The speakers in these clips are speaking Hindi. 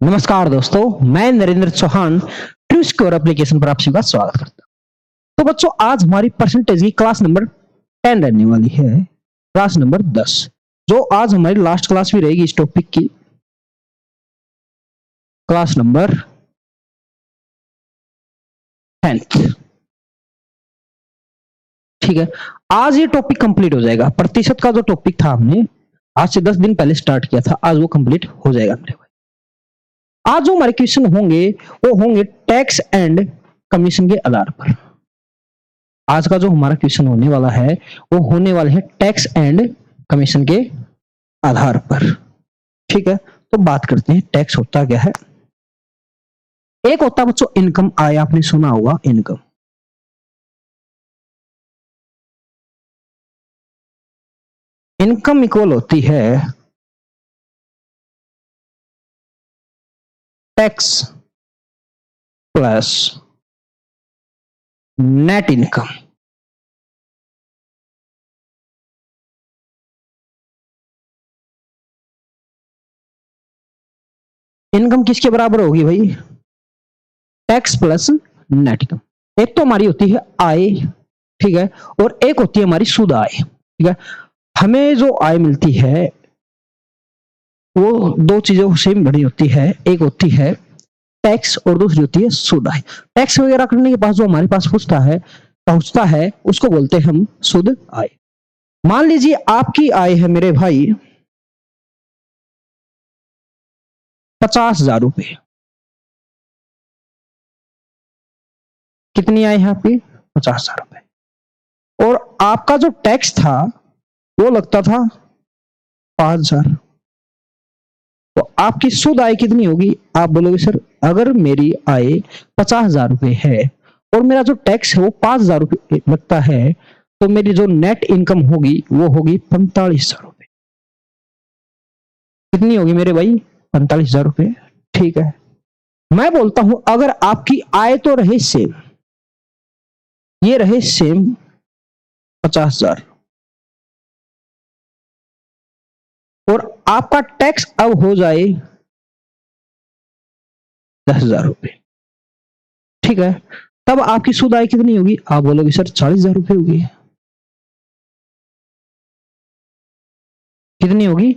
नमस्कार दोस्तों, मैं Narendra Chauhan true score application पर आप सभी का स्वागत करता हूं। तो बच्चों, आज हमारी परसेंटेज की क्लास नंबर 10 रहने वाली है, क्लास नंबर 10, जो आज हमारी लास्ट क्लास भी रहेगी इस टॉपिक की, क्लास नंबर 10th। ठीक है, आज ये टॉपिक कंप्लीट हो जाएगा। प्रतिशत का जो टॉपिक था हमने आज से 10 दिन पहले स्टार्ट किया था, आज वो कंप्लीट हो जाएगा मेरे भाई। आज जो हमारे क्वेश्चन होंगे वो होंगे टैक्स एंड कमीशन के आधार पर। आज का जो हमारा क्वेश्चन होने वाला है वो होने वाले है टैक्स एंड कमीशन के आधार पर। ठीक है, तो बात करते हैं टैक्स होता क्या है। एक होता बच्चों इनकम, आय, आपने सुना होगा इनकम। इनकम इक्वल होती है tax plus net income. Income किसके बराबर होगी भाई? Tax plus net income. एक तो हमारी होती है आय, ठीक है, और एक होती है हमारी शुद्ध आय। ठीक है, हमें जो आय मिलती है वो दो चीजों से बनी होती है, एक होती है टैक्स और दूसरी होती है शुद्ध आय। टैक्स वगैरह करने के पास जो हमारे पास पहुंचता है उसको बोलते हैं हम शुद्ध आय। मान लीजिए आपकी आय है मेरे भाई 50,000 रुपए। कितनी आय है आपकी? 50,000 रुपए। और आपका जो टैक्स था वो लगता था 5,000। तो आपकी शुद्ध आय कितनी होगी? आप बोलोगे सर अगर मेरी आय 50,000 रुपए है और मेरा जो टैक्स है वो 5,000 रुपए लगता है, तो मेरी जो नेट इनकम होगी वो होगी 45,000 रुपए। कितनी होगी मेरे भाई? 45,000 रुपए। ठीक है, मैं बोलता हूं अगर आपकी आय तो रहे सेम, ये रहे सेम 50,000, और आपका टैक्स अब हो जाए 10,000 रुपए। ठीक है, तब आपकी शुद्ध आय कितनी होगी? आप बोलोगे सर 40,000 रुपए होगी। कितनी होगी?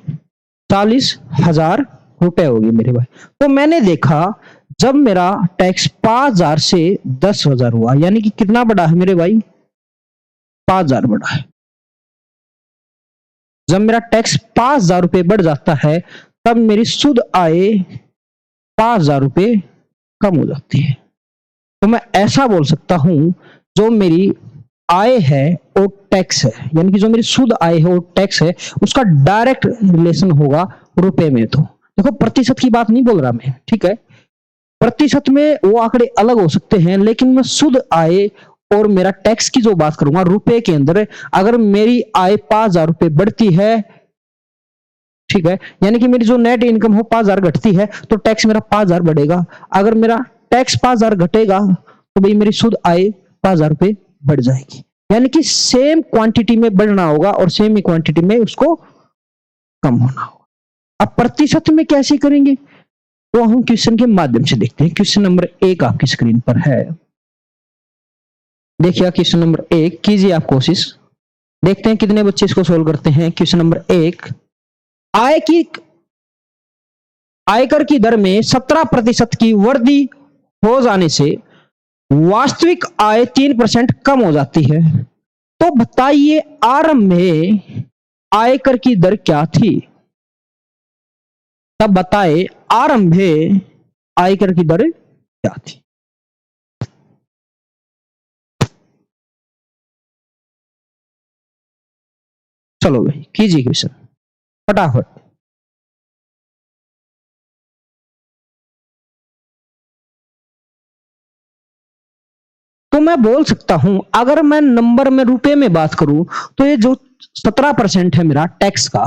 40,000 रुपए होगी मेरे भाई। तो मैंने देखा जब मेरा टैक्स 5,000 से 10,000 हुआ, यानी कि कितना बढ़ा है मेरे भाई? 5,000 बढ़ा है। जब मेरा टैक्स 5,000 रुपए बढ़ जाता है तब मेरी शुद्ध आय 5,000 रुपए कम हो जाती है। तो मैं ऐसा बोल सकता हूं जो मेरी आय है और टैक्स है, यानी कि जो मेरी शुद्ध आय है और टैक्स है उसका डायरेक्ट रिलेशन होगा रुपए में। तो देखो, प्रतिशत की बात नहीं बोल रहा मैं, ठीक है, प्रतिशत में वो आंकड़े अलग हो सकते हैं, लेकिन मैं शुद्ध आय और मेरा टैक्स की जो बात करूंगा रुपए के अंदर, अगर मेरी आय 5,000 रुपए बढ़ती है, ठीक है, यानी कि मेरी जो नेट इनकम हो 5,000 घटती है तो टैक्स मेरा 5,000 बढ़ेगा। अगर मेरा टैक्स 5,000 घटेगा तो भाई मेरी शुद्ध आय 5,000 रुपए बढ़ जाएगी। यानी कि सेम क्वांटिटी में बढ़ना होगा और सेम ही क्वांटिटी में उसको कम होना होगा। अब प्रतिशत में कैसे करेंगे वो हम क्वेश्चन के माध्यम से देखते हैं। क्वेश्चन नंबर 1 आपकी स्क्रीन पर है, देखिए क्वेश्चन नंबर 1, कीजिए आप कोशिश, देखते हैं कितने बच्चे इसको सोल्व करते हैं। क्वेश्चन नंबर 1, आय की आयकर की दर में 17% की वृद्धि हो जाने से वास्तविक आय 3% कम हो जाती है। तो बताइए आरंभ में आयकर की दर क्या थी? तब बताए आरंभ में आयकर की दर क्या थी? चलो भाई कीजिए क्वेश्चन फटाफट। तो मैं बोल सकता हूं अगर मैं नंबर में रुपए में बात करूं तो ये जो 17% है मेरा टैक्स का,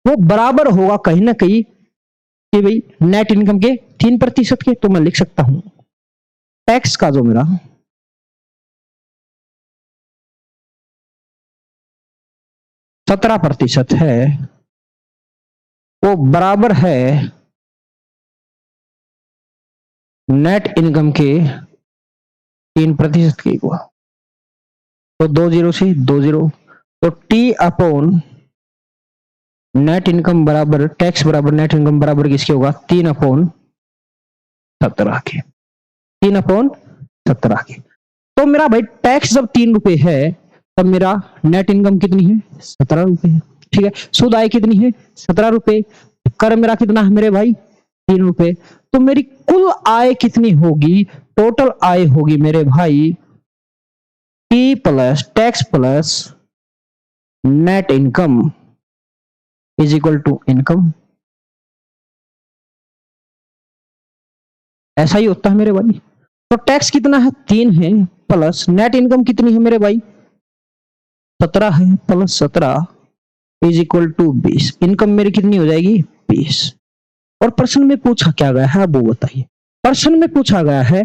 वो बराबर होगा कहीं ना कहीं कि भाई नेट इनकम के 3% के। तो मैं लिख सकता हूं टैक्स का जो मेरा 17% है वो बराबर है नेट इनकम के 3% के इक्वल, तो 2 जीरो से 2 जीरो, तो टी अपॉन नेट इनकम बराबर टैक्स बराबर नेट इनकम बराबर किसके होगा 3/17 के, 3/17 के। तो मेरा भाई टैक्स जब 3 रुपए है तब मेरा नेट इनकम कितनी है 17 रुपए है, ठीक है। सुध आय कितनी है 17 रुपए, कर मेरा कितना है मेरे भाई 3 रुपए, तो मेरी कुल आय कितनी होगी, टोटल आय होगी मेरे भाई T plus tax plus net income is equal to income. ऐसा ही होता है मेरे भाई। तो टैक्स कितना है 3 है, प्लस नेट इनकम कितनी है मेरे भाई 17 है, plus 17 is equal to 20। Income मेरी कितनी हो जाएगी 20। और प्रश्न में पूछा क्या गया है वो बताइए। प्रश्न में पूछा गया है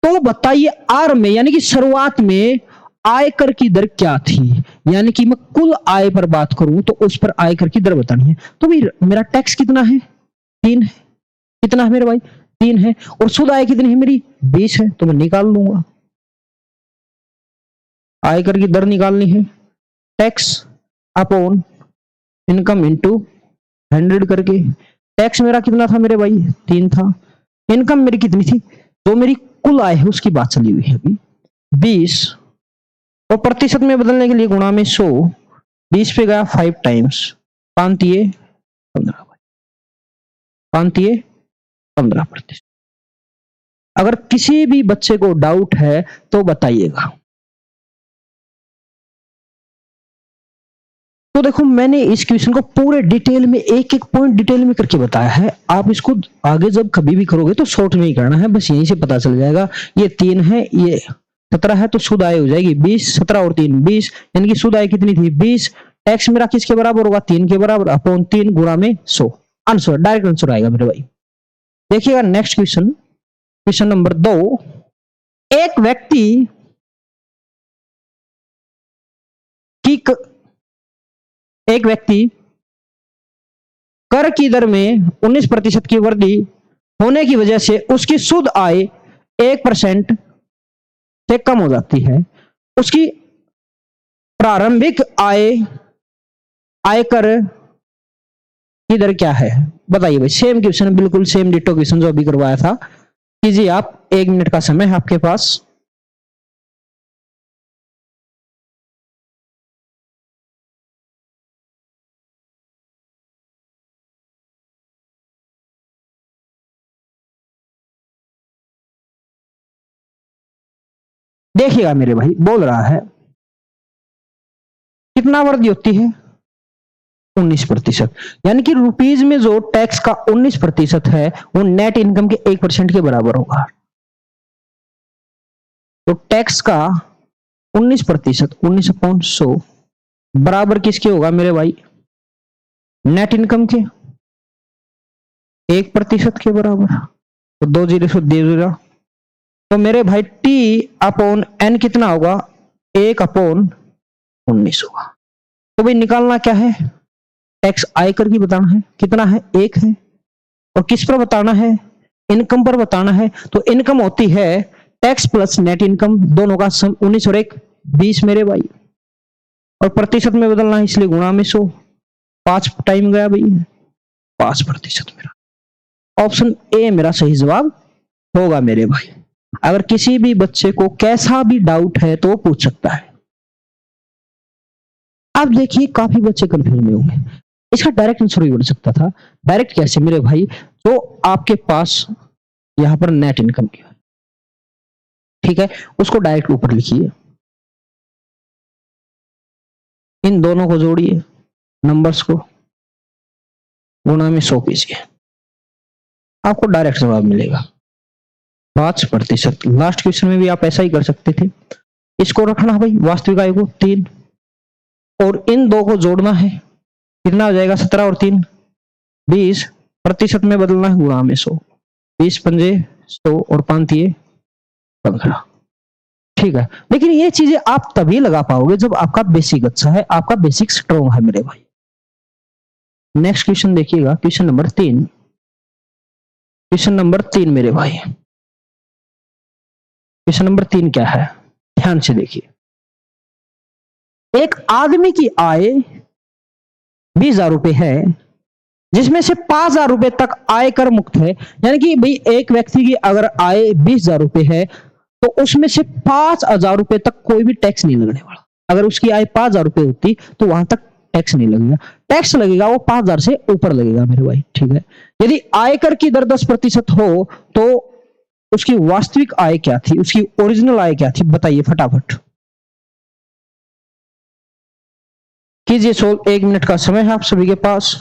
तो बताइए आर में यानी कि शुरुआत में आयकर की दर क्या थी, यानी कि मैं कुल आय पर बात करूं तो उस पर आयकर की दर बतानी है। तो भाई मेरा टैक्स कितना है 3 है, कितना है मेरे भाई 3 है, और शुद्ध आय कितनी है मेरी 20 है, तो मैं निकाल लूंगा। आयकर की दर निकालनी है, टैक्स अपॉन इनकम इंटू 100 करके। टैक्स मेरा कितना था मेरे भाई 3 था, इनकम मेरी कितनी थी, तो मेरी कुल आय है उसकी बात चली हुई है अभी 20, और प्रतिशत में बदलने के लिए गुणा में 100, 20 पे गया 5 टाइम्स, 15%। अगर किसी भी बच्चे को डाउट है तो बताइएगा। तो देखो मैंने इस क्वेश्चन को पूरे डिटेल में एक एक पॉइंट डिटेल में करके बताया है, आप इसको आगे जब कभी भी करोगे तो शॉर्ट में ही करना है, बस यहीं से पता चल जाएगा। ये 3 है, ये 17 है, तो शुद्ध आय हो जाएगी 20, 17 और 3 20, यानी कि शुद्ध आय कितनी थी 20। टैक्स मेरा किसके बराबर होगा 3 के बराबर, अपॉन 3 गुणा में 100। आंसर डायरेक्ट आंसर आएगा मेरे भाई। देखिएगा नेक्स्ट क्वेश्चन, क्वेश्चन नंबर 2। एक व्यक्ति की एक व्यक्ति कर की दर में 19% की वृद्धि होने की वजह से उसकी शुद्ध आय 1% से कम हो जाती है। उसकी प्रारंभिक आयकर की दर क्या है बताइए भाई। सेम क्वेश्चन, बिल्कुल सेम डिटो क्वेश्चन जो अभी करवाया था। कीजिए आप, 1 मिनट का समय है आपके पास। देखिएगा मेरे भाई, बोल रहा है कितना वृद्धि होती है 19%, यानी कि रुपीज में जो टैक्स का 19% है वो नेट इनकम के 1% के बराबर होगा। तो टैक्स का 19%, 19/100 बराबर किसके होगा मेरे भाई नेट इनकम के 1% के बराबर। तो 2 जीरो से 2 जीरो, तो मेरे भाई टी अपॉन एन कितना होगा 1/19 होगा। तो भाई निकालना क्या है, टैक्स आयकर की बताना है, कितना है 1 है, और किस पर बताना है इनकम पर बताना है। तो इनकम होती है टैक्स प्लस नेट इनकम, दोनों का सम 19 और 1 20 मेरे भाई, और प्रतिशत में बदलना है इसलिए गुणा में 100, 5 टाइम गया भाई 5%। मेरा ऑप्शन ए मेरा सही जवाब होगा मेरे भाई। अगर किसी भी बच्चे को कैसा भी डाउट है तो पूछ सकता है। अब देखिए काफी बच्चे कंफ्यूज में होंगे, इसका डायरेक्ट आंसर भी बन सकता था। डायरेक्ट कैसे मेरे भाई, तो आपके पास यहां पर नेट इनकम क्या है, ठीक है, उसको डायरेक्ट ऊपर लिखिए, इन दोनों को जोड़िए, नंबर्स को गुणा में 100 कीजिए, आपको डायरेक्ट जवाब मिलेगा 5%। लास्ट क्वेश्चन में भी आप ऐसा ही कर सकते थे, इसको रखना भाई वास्तविक आय को 3, और इन दो को जोड़ना है, कितना हो जाएगा 17 और 3 20, प्रतिशत में बदलना है गुणा में 100, 20 पंजे 100 और 5 दिए 15, ठीक है। लेकिन ये चीजें आप तभी लगा पाओगे जब आपका बेसिक अच्छा है, आपका बेसिक स्ट्रॉन्ग है मेरे भाई। नेक्स्ट क्वेश्चन देखिएगा, क्वेश्चन नंबर 3, क्वेश्चन नंबर 3 मेरे भाई। क्वेश्चन नंबर 3 क्या है, ध्यान से देखिए। एक आदमी की आय 20,000 रुपए है, जिसमें से 5,000 रुपए तक आयकर मुक्त है। यानी कि भाई एक व्यक्ति की अगर आय 20,000 रुपए है तो उसमें से 5,000 रुपए तक कोई भी टैक्स नहीं लगने वाला। अगर उसकी आय 5,000 रुपए होती तो वहां तक टैक्स नहीं लगेगा। टैक्स लगेगा वो 5,000 से ऊपर लगेगा मेरे भाई, ठीक है। यदि आयकर की दर 10% हो तो उसकी वास्तविक आय क्या थी, उसकी ओरिजिनल आय क्या थी, बताइए फटाफट कीजिए सोल्व। 1 मिनट का समय है आप सभी के पास।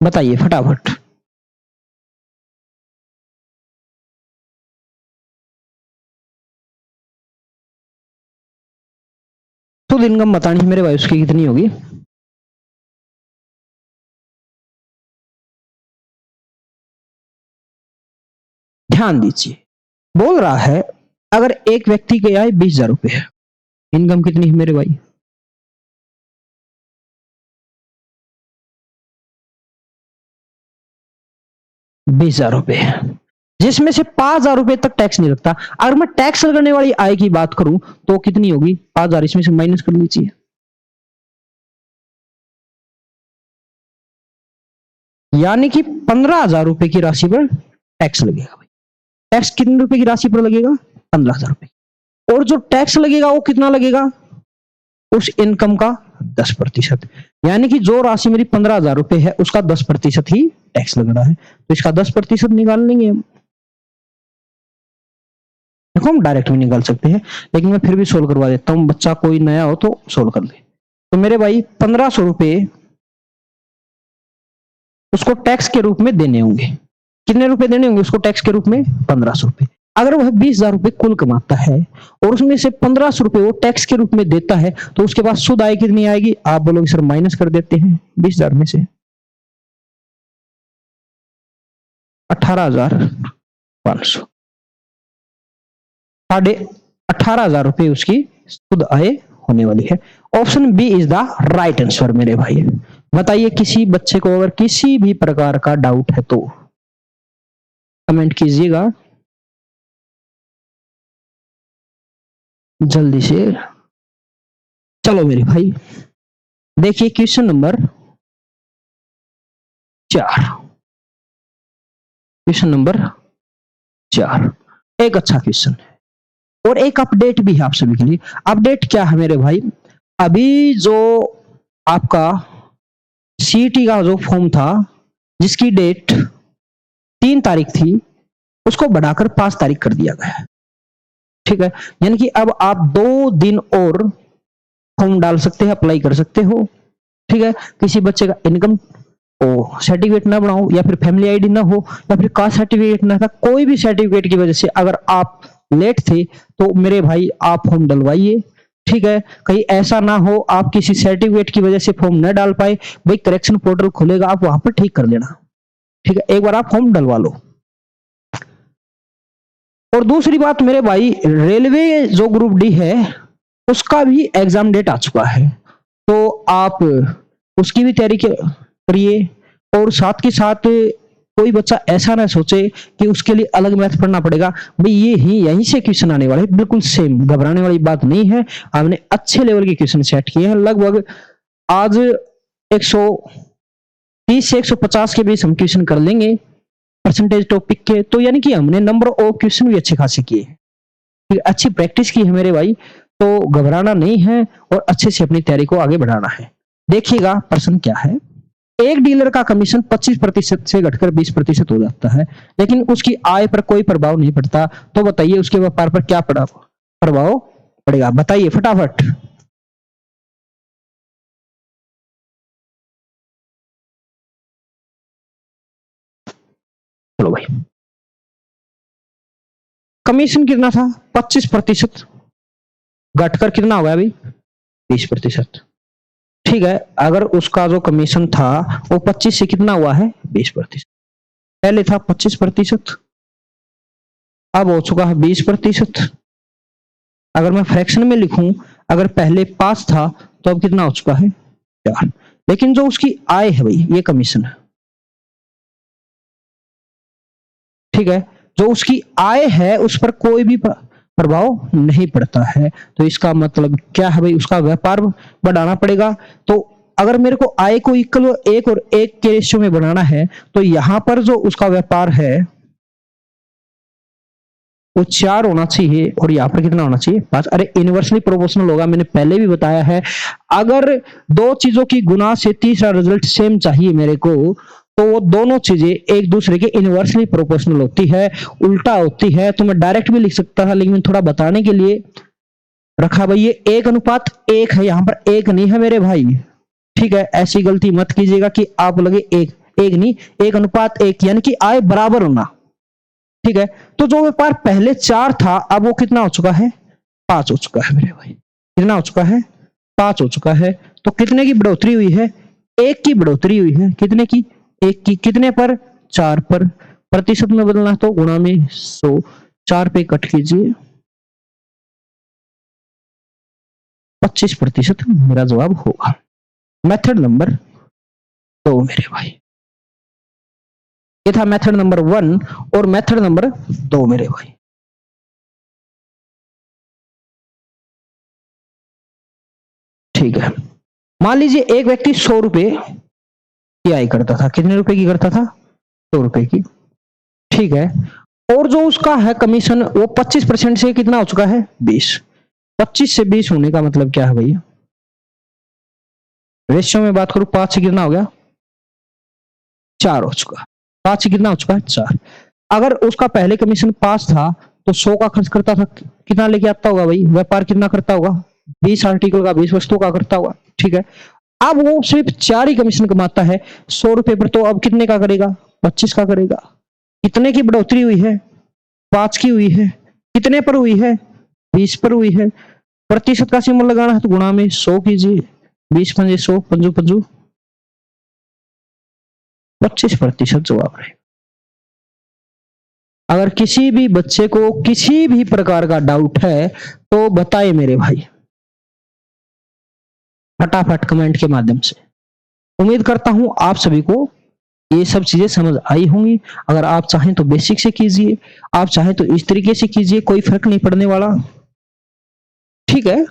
बताइए फटाफट। तो इनकम बतानी है मेरे भाई, उसकी कितनी होगी। ध्यान दीजिए, बोल रहा है अगर एक व्यक्ति की आय 20,000 रुपए है, इनकम कितनी है मेरे भाई, 20,000 रुपए है, जिसमें से 5,000 रुपए तक टैक्स नहीं लगता। अगर मैं टैक्स लगने वाली आय की बात करूं तो कितनी होगी, 5,000 इसमें से माइनस कर लीजिए। यानी कि 15,000 रुपए की राशि पर टैक्स लगेगा भाई। टैक्स कितने रुपए की राशि पर लगेगा, 15,000 रुपए। और जो टैक्स लगेगा वो कितना लगेगा, उस इनकम का 10%। यानी कि जो राशि मेरी 15,000 रुपए है उसका 10% ही टैक्स लग रहा है, तो इसका 10% निकाल लेंगे हम। देखो हम डायरेक्ट भी निकाल सकते हैं, लेकिन मैं फिर भी सोल्व करवा देता हूँ, बच्चा कोई नया हो तो सोल्व कर ले। तो मेरे भाई 1,500 रुपए उसको टैक्स के रूप में देने होंगे। कितने रुपए देने होंगे उसको टैक्स के रूप में, 1,500 रुपए। अगर वह 20,000 रुपए कुल कमाता है और उसमें से 1,500 रुपए वो टैक्स के रूप में देता है, तो उसके पास शुद्ध आय कितनी आएगी, आप बोलोगे सर माइनस कर देते हैं 20,000 में से, 18,500, 18,500 रुपए उसकी शुद्ध आय होने वाली है। Option B is the right answer मेरे भाई। बताइए किसी बच्चे को अगर किसी भी प्रकार का डाउट है तो कमेंट कीजिएगा जल्दी से। चलो मेरे भाई देखिए क्वेश्चन नंबर 4। क्वेश्चन नंबर 4 एक अच्छा क्वेश्चन है और एक अपडेट भी है आप सभी के लिए। अपडेट क्या है मेरे भाई, अभी जो आपका सीईटी का जो फॉर्म था जिसकी डेट 3 तारीख थी उसको बढ़ाकर 5 तारीख कर दिया गया है, ठीक है। यानी कि अब आप 2 दिन और फॉर्म डाल सकते हैं, अप्लाई कर सकते हो, ठीक है। किसी बच्चे का इनकम सर्टिफिकेट ना बनाओ या फिर फैमिली आईडी ना हो या फिर कास्ट सर्टिफिकेट ना था, कोई भी सर्टिफिकेट की वजह से अगर आप लेट थे तो मेरे भाई आप फॉर्म डलवाइए, ठीक है। कहीं ऐसा ना हो आप किसी सर्टिफिकेट की वजह से फॉर्म न डाल पाए, भाई करेक्शन पोर्टल खुलेगा आप वहां पर ठीक कर लेना, ठीक है। एक बार आप फॉर्म डलवा लो। और दूसरी बात मेरे भाई, रेलवे जो ग्रुप डी है उसका भी एग्जाम डेट आ चुका है, तो आप उसकी भी तैयारी करिए। और साथ के साथ कोई बच्चा ऐसा ना सोचे कि उसके लिए अलग मैथ पढ़ना पड़ेगा, भाई ये ही यहीं से क्वेश्चन आने वाले हैं, बिल्कुल सेम, घबराने वाली बात नहीं है। हमने अच्छे लेवल के क्वेश्चन सेट किए हैं, लगभग आज 130 से 150 के बीच हम क्वेश्चन कर लेंगे परसेंटेज टॉपिक के, तो यानी कि हमने नंबर ऑफ क्वेश्चन भी अच्छे खासे किए, अच्छी प्रैक्टिस की है मेरे भाई, तो घबराना नहीं है और अच्छे से अपनी तैयारी को आगे बढ़ाना है। देखिएगा प्रश्न क्या है, एक डीलर का कमीशन 25% से घटकर 20% हो जाता है, लेकिन उसकी आय पर कोई प्रभाव नहीं पड़ता, तो बताइए उसके व्यापार पर क्या प्रभाव पड़ेगा, बताइए फटाफट। चलो भाई, कमीशन कितना था, 25%, घटकर कितना हुआ भाई, 20%, ठीक है। अगर उसका जो कमीशन था वो 25 से कितना हुआ है, 20%, पहले था 25%, अब हो चुका है 20%। अगर मैं फ्रैक्शन में लिखूं, अगर पहले 5 था तो अब कितना हो चुका है 4। लेकिन जो उसकी आय है भाई, ये कमीशन है, ठीक है। जो उसकी आय है उस पर कोई भी प्रभाव नहीं पड़ता है। तो इसका मतलब क्या है भाई, उसका व्यापार बढ़ाना पड़ेगा। तो अगर मेरे को आय को इक्वल 1 और 1 के रेशियो में बनाना है, तो यहां पर जो उसका व्यापार है वो 4 होना चाहिए और यहाँ पर कितना होना चाहिए 5। अरे इनवर्सली प्रोपोर्शनल होगा, मैंने पहले भी बताया है। अगर दो चीजों की गुना से तीसरा रिजल्ट सेम चाहिए मेरे को, तो वो दोनों चीजें एक दूसरे के इनवर्सली प्रोपोर्शनल होती है, उल्टा होती है। तो मैं डायरेक्ट भी लिख सकता था, लेकिन थोड़ा बताने के लिए रखा भाई। ये 1:1 है, यहाँ पर 1 नहीं है मेरे भाई, ठीक है। ऐसी गलती मत कीजिएगा कि आप लगे 1, 1 नहीं, 1:1, यानी कि आय बराबर होना, ठीक है। तो जो व्यापार पहले 4 था, अब वो कितना हो चुका है 5 हो चुका है मेरे भाई। कितना हो चुका है 5 हो चुका है। तो कितने की बढ़ोतरी हुई है 1 की बढ़ोतरी हुई है। कितने की 1 की। कितने पर 4 पर। प्रतिशत में बदलना तो गुणा में 100, 4 पे कट कीजिए 25% मेरा जवाब होगा। मेथड नंबर 2 मेरे भाई, ये था मेथड नंबर 1 और मेथड नंबर 2 मेरे भाई। ठीक है, मान लीजिए एक व्यक्ति 100 रुपए की आय करता था। कितने रुपए की करता था 100 रुपए की, ठीक है। और जो उसका है कमीशन वो 25% से कितना हो चुका है 20। 25 से 20 होने का मतलब क्या है भैया, रेशियो में बात करूं 5 से कितना हो गया 4 हो चुका। 5 से कितना हो चुका है 4। अगर उसका पहले कमीशन 5 था तो 100 का खर्च करता था, कितना लेके आता होगा भाई, व्यापार कितना करता होगा 20 आर्टिकल का, 20 वस्तुओं का करता होगा, ठीक है। अब वो सिर्फ 4 ही कमीशन कमाता है 100 रुपए पर, तो अब कितने का करेगा 25 का करेगा। कितने की बढ़ोतरी हुई है 5 की हुई है। कितने पर हुई है 20 पर हुई है। प्रतिशत का सिंबल लगाना है तो गुणा में 100 कीजिए, 20 पंजे 100, पंजू पंजू 25% जवाब रहे। अगर किसी भी बच्चे को किसी भी प्रकार का डाउट है तो बताए मेरे भाई, फटाफट कमेंट के माध्यम से। उम्मीद करता हूं आप सभी को ये सब चीजें समझ आई होंगी। अगर आप चाहें तो बेसिक से कीजिए, आप चाहें तो इस तरीके से कीजिए, कोई फर्क नहीं पड़ने वाला, ठीक है।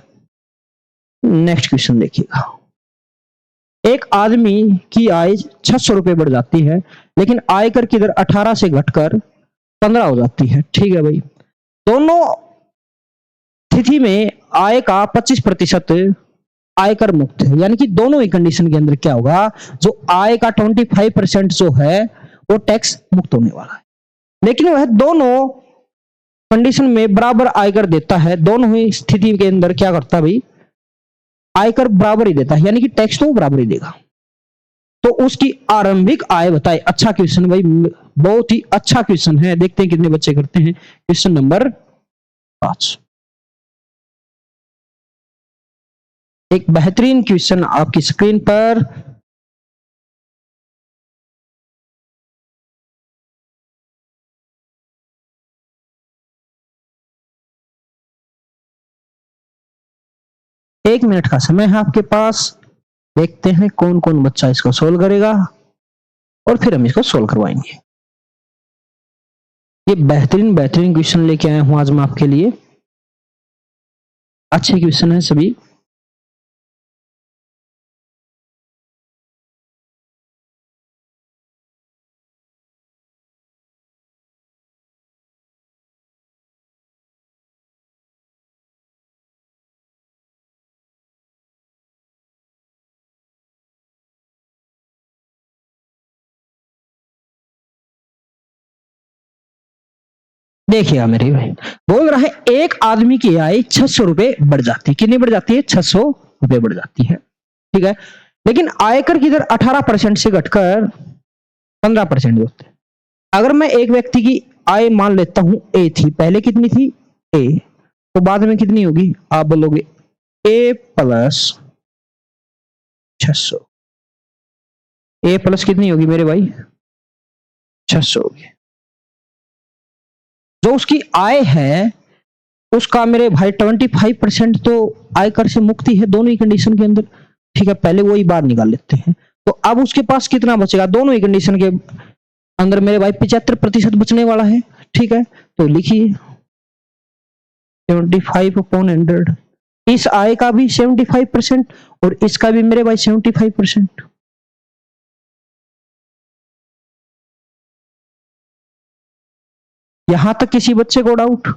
नेक्स्ट क्वेश्चन देखिएगा। एक आदमी की आय 600 रुपए बढ़ जाती है, लेकिन आयकर की दर 18 से घटकर 15 हो जाती है, ठीक है भाई। दोनों स्थिति में आय का 25% आयकर मुक्त है, यानी कि दोनों ही कंडीशन के अंदर क्या होगा, जो आय का 25% जो है वो टैक्स मुक्त होने वाला है। लेकिन वह दोनों कंडीशन में बराबर आयकर देता है, दोनों ही स्थिति के अंदर क्या करता है भाई, आयकर बराबर ही देता है, यानी कि टैक्स तो बराबर ही देगा। तो उसकी आरंभिक आय बताए। अच्छा क्वेश्चन भाई, बहुत ही अच्छा क्वेश्चन है, देखते हैं कितने बच्चे करते हैं। क्वेश्चन नंबर 5, एक बेहतरीन क्वेश्चन आपकी स्क्रीन पर। एक मिनट का समय है आपके पास, देखते हैं कौन कौन बच्चा इसको सोल्व करेगा और फिर हम इसको सोल्व करवाएंगे। ये बेहतरीन बेहतरीन क्वेश्चन लेके आया हूं आज मैं आपके लिए, अच्छे क्वेश्चन है सभी। देखिएगा मेरे भाई, बोल रहा है एक आदमी की आय 600 रुपए बढ़ जाती है। कितनी बढ़ जाती है 600 रुपए बढ़ जाती है, ठीक है। लेकिन आयकर की दर 18% से घटकर 15% होते हैं। अगर मैं एक व्यक्ति की आय मान लेता हूं ए थी, पहले कितनी थी ए, तो बाद में कितनी होगी आप बोलोगे ए प्लस 600। ए प्लस कितनी होगी मेरे भाई 600 होगी। जो उसकी आय है उसका मेरे भाई 25% तो आयकर से मुक्ति है दोनों ही कंडीशन के अंदर। ठीक है, पहले वही बाहर निकाल लेते हैं। तो अब उसके पास कितना बचेगा दोनों ही कंडीशन के अंदर मेरे भाई 75% बचने वाला है। ठीक है, तो लिखिए 75/100, इस आय का भी 75% और इसका भी मेरे भाई 75%। यहां तक किसी बच्चे को डाउट?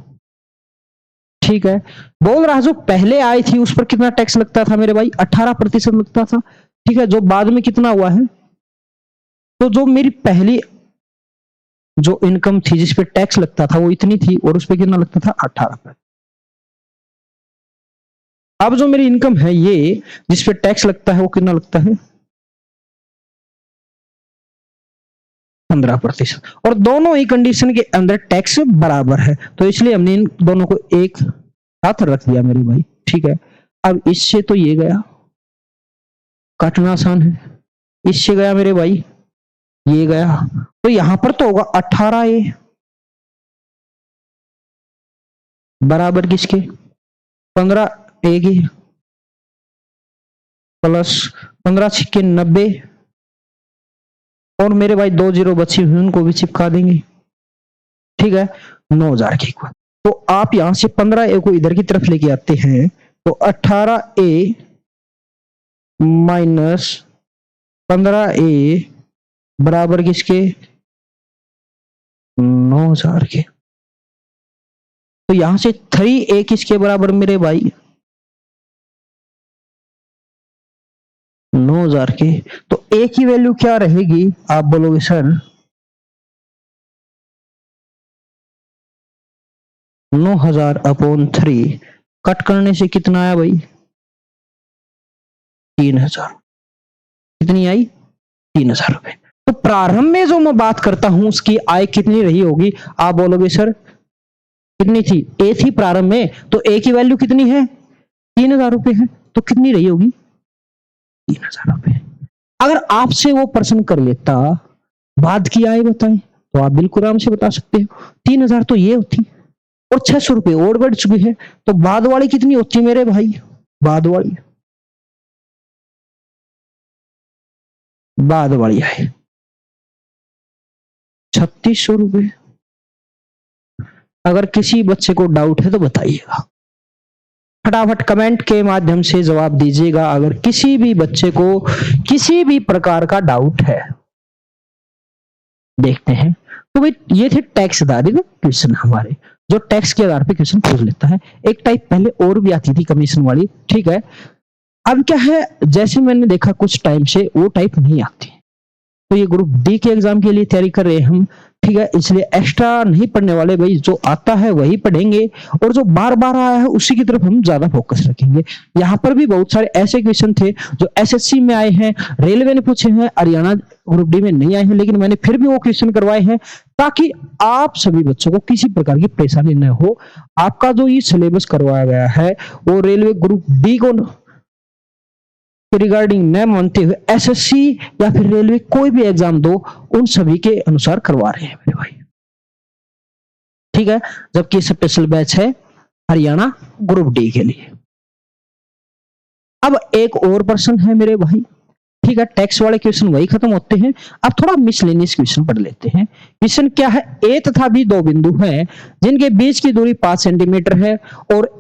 ठीक है, बोल रहा जो पहले आई थी उस पर कितना टैक्स लगता था मेरे भाई? 18% लगता था। ठीक है, जो बाद में कितना हुआ है? तो जो मेरी पहली जो इनकम थी जिस पे टैक्स लगता था वो इतनी थी और उस पे कितना लगता था? 18%। अब जो मेरी इनकम है ये जिस पे टैक्स लगता है वो कितना लगता है? 15%। और दोनों ही कंडीशन के अंदर टैक्स बराबर है, तो इसलिए हमने इन दोनों को एक साथ रख दिया मेरे भाई। ठीक है, अब इससे तो ये गया, काटना आसान है। इससे गया मेरे भाई, ये गया, तो यहां पर तो होगा 18A बराबर किसके? 15A के प्लस 15×6 = 90, और मेरे भाई 2 जीरो बची हुई उनको भी चिपका देंगे। ठीक है, 9000 के इक्वल। तो आप यहां से 15A को इधर की तरफ लेके आते हैं तो 18A माइनस 15A बराबर किसके? 9000 के। तो यहां से 3A किसके बराबर मेरे भाई? 9000 के। तो A की वैल्यू क्या रहेगी? आप बोलोगे सर 9000/3, कट करने से कितना आया भाई? 3000। कितनी आई? 3000 रुपए। तो प्रारंभ में जो मैं बात करता हूं उसकी आय कितनी रही होगी? आप बोलोगे सर कितनी थी? ए थी प्रारंभ में, तो ए की वैल्यू कितनी है? 3000 रुपए है, तो कितनी रही होगी? 3000 रुपए। अगर आपसे वो प्रश्न कर लेता बाद की आय बताएं तो आप बिल्कुल आराम से बता सकते हो 3000 तो ये होती, और 600 रुपए और बढ़ चुकी है, तो बाद वाली कितनी होती मेरे भाई? बाद वाली आय 3600 रुपए। अगर किसी बच्चे को डाउट है तो बताइएगा, फटाफट कमेंट के माध्यम से जवाब दीजिएगा अगर किसी भी बच्चे को किसी भी प्रकार का डाउट है। देखते हैं, तो भाई ये थे टैक्स आधारित क्वेश्चन हमारे, जो टैक्स के आधार पे क्वेश्चन पूछ लेता है। एक टाइप पहले और भी आती थी कमीशन वाली। ठीक है, अब क्या है, जैसे मैंने देखा कुछ टाइम से वो टाइप नहीं आती, तो ये ग्रुप डी के एग्जाम के लिए तैयारी कर रहे हैं हम। ठीक है, इसलिए एक्स्ट्रा नहीं पढ़ने वाले भाई, जो आता है वही पढ़ेंगे और जो बार बार आया है उसी की तरफ हम ज्यादा फोकस रखेंगे। यहाँ पर भी बहुत सारे ऐसे क्वेश्चन थे जो एसएससी में आए हैं, रेलवे ने पूछे हैं, हरियाणा ग्रुप डी में नहीं आए हैं, लेकिन मैंने फिर भी वो क्वेश्चन करवाए हैं ताकि आप सभी बच्चों को किसी प्रकार की परेशानी न हो। आपका जो ये सिलेबस करवाया गया है वो रेलवे ग्रुप डी को रिगार्डिंग न मानते हुए एसएससी या फिर रेलवे कोई भी एग्जाम दो उन सभी के अनुसार करवा रहे हैं मेरे भाई। ठीक है, जबकि स्पेशल बैच है हरियाणा ग्रुप डी के लिए। अब एक और प्रश्न है मेरे भाई। ठीक है, टैक्स वाले क्वेश्चन वही खत्म होते हैं, अब थोड़ा मिसलेनियस क्वेश्चन पढ़ लेते हैं। क्वेश्चन क्या है? ए तथा बी दो बिंदु हैं जिनके बीच की दूरी 5 सेंटीमीटर है और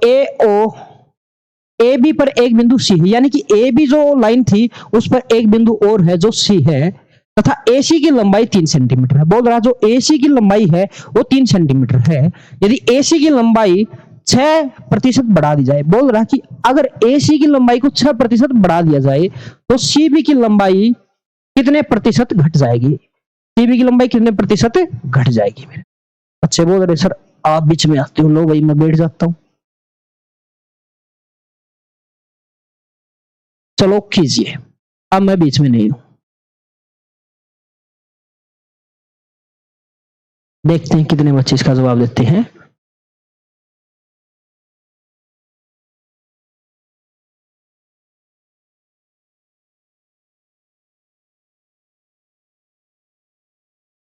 ए बी पर एक बिंदु सी है, यानी कि ए बी जो लाइन थी उस पर एक बिंदु और है जो सी है, तथा एसी की लंबाई 3 सेंटीमीटर है। बोल रहा जो एसी की लंबाई है वो 3 सेंटीमीटर है। यदि एसी की लंबाई 6% बढ़ा दी जाए, बोल रहा कि अगर एसी की लंबाई को 6% बढ़ा दिया जाए तो सीबी की लंबाई कितने प्रतिशत घट जाएगी? सीबी की लंबाई कितने प्रतिशत घट जाएगी? मेरे बच्चे बोल रहे सर आप बीच में आते हो, लो भाई मैं बैठ जाता हूं। चलो कीजिए, अब मैं बीच में नहीं हूं। देखते हैं कितने बच्चे इसका जवाब देते हैं।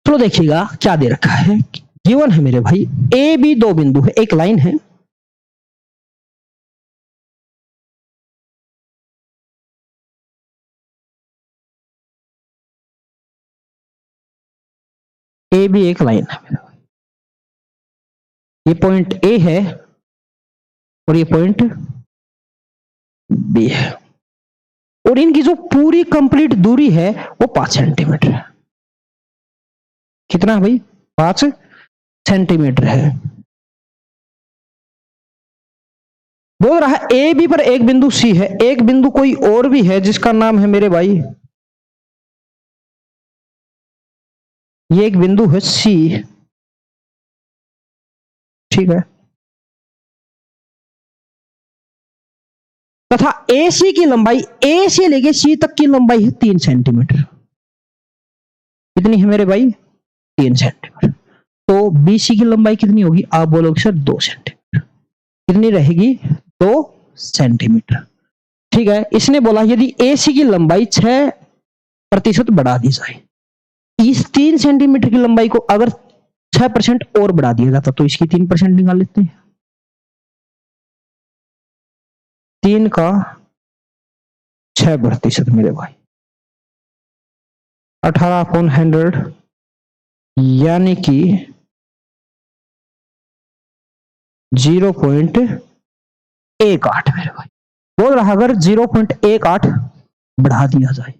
तो देखिएगा क्या दे रखा है। गिवन है मेरे भाई ए बी दो बिंदु है, एक लाइन है, ए बी एक लाइन है मेरे भाई, ये पॉइंट ए है और ये पॉइंट बी है, और इनकी जो पूरी कंप्लीट दूरी है वो 5 सेंटीमीटर है। कितना है भाई? 5 सेंटीमीटर है। बोल रहा है ए बी पर एक बिंदु सी है, एक बिंदु कोई और भी है जिसका नाम है मेरे भाई, ये एक बिंदु है सी, ठीक है, तथा ए सी की लंबाई, ए से लेके सी तक की लंबाई है 3 सेंटीमीटर। कितनी है मेरे भाई? 3 सेंटीमीटर। तो बी सी की लंबाई कितनी होगी? आप बोलोगे सर 2 सेंटीमीटर। कितनी रहेगी? 2 सेंटीमीटर। ठीक है, इसने बोला यदि ए सी की लंबाई 6% बढ़ा दी जाए, इस 3 सेंटीमीटर की लंबाई को अगर 6% और बढ़ा दिया जाता तो इसकी 3% निकाल लेते हैं। 3 का 6% मेरे भाई 18/100 यानी कि 0.18 मेरे भाई। बोल रहा अगर 0.18 बढ़ा दिया जाए,